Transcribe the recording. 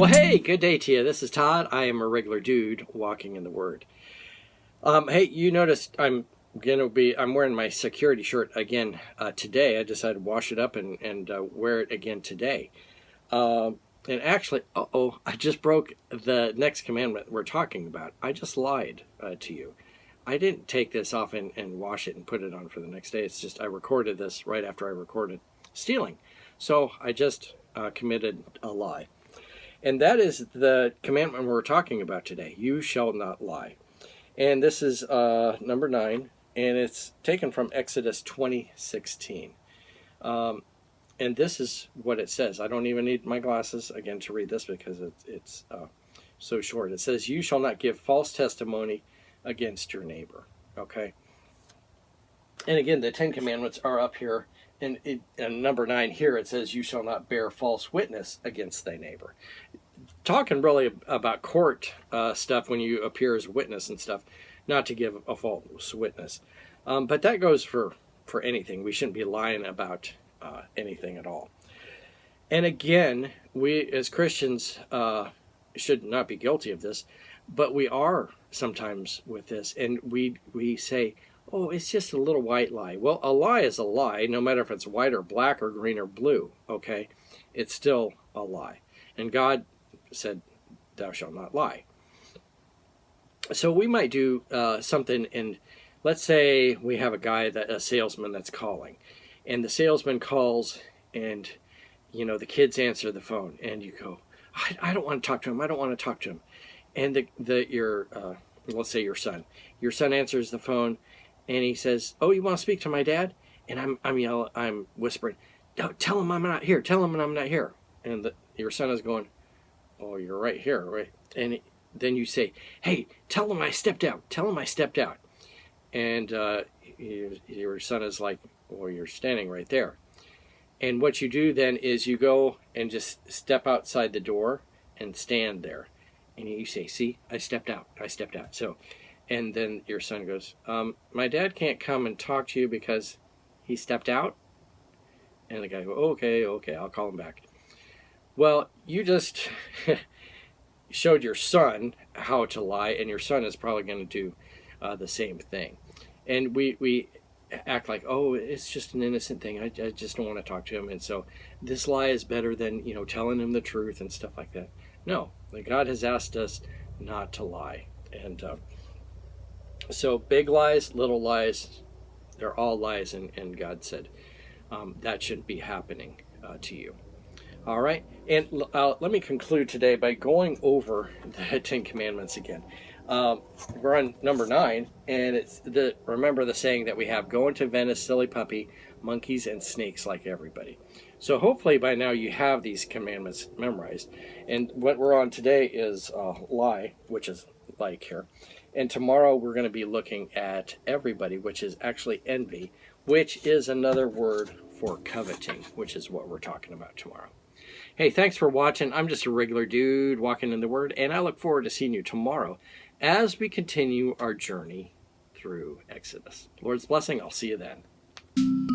Well, hey, good day to you. This is Todd. I am a regular dude walking in the Word. Hey, you noticed I'm wearing my security shirt again today. I decided to wash it up and wear it again today. And actually, I just broke the next commandment we're talking about. I just lied to you. I didn't take this off and wash it and put it on for the next day. It's just I recorded this right after I recorded stealing. So I just committed a lie. And that is the commandment we're talking about today. You shall not lie. And this is number 9, and it's taken from Exodus 20:16. And this is what it says. I don't even need my glasses, again, to read this because it's so short. It says, you shall not give false testimony against your neighbor. Okay? And again, the 10 commandments are up here. And number 9 here, it says, you shall not bear false witness against thy neighbor. Talking really about court stuff when you appear as a witness and stuff, not to give a false witness. But that goes for anything. We shouldn't be lying about anything at all. And again, we as Christians should not be guilty of this, but we are sometimes with this. And we say, oh, it's just a little white lie. Well, a lie is a lie, no matter if it's white or black or green or blue, okay? It's still a lie. And God said, thou shalt not lie. So we might do something, and let's say we have a salesman that's calling, and the salesman calls, and, the kids answer the phone, and you go, I don't want to talk to him, I don't want to talk to him. And let's say your son answers the phone, and he says, oh, you want to speak to my dad? And I'm whispering, no, tell him I'm not here. Tell him I'm not here. And your son is going, oh, you're right here, right? And then you say, hey, tell him I stepped out. Tell him I stepped out. And your son is like, well, you're standing right there. And what you do then is you go and just step outside the door and stand there. And you say, see, I stepped out. So, and then your son goes, my dad can't come and talk to you because he stepped out? And the guy goes, okay, I'll call him back. Well, you just showed your son how to lie, and your son is probably going to do the same thing. And we act like, oh, it's just an innocent thing. I just don't want to talk to him. And so this lie is better than, telling him the truth and stuff like that. No, God has asked us not to lie. And so big lies, little lies, they're all lies, and God said that shouldn't be happening to you. All right, and let me conclude today by going over the 10 Commandments again. We're on number 9, and remember the saying that we have, going to Venice, silly puppy, monkeys and snakes like everybody. So hopefully by now you have these commandments memorized. And what we're on today is lie, which is like here. And tomorrow we're going to be looking at everybody, which is actually envy, which is another word for coveting, which is what we're talking about tomorrow. Hey, thanks for watching. I'm just a regular dude walking in the Word, and I look forward to seeing you tomorrow as we continue our journey through Exodus. Lord's blessing. I'll see you then.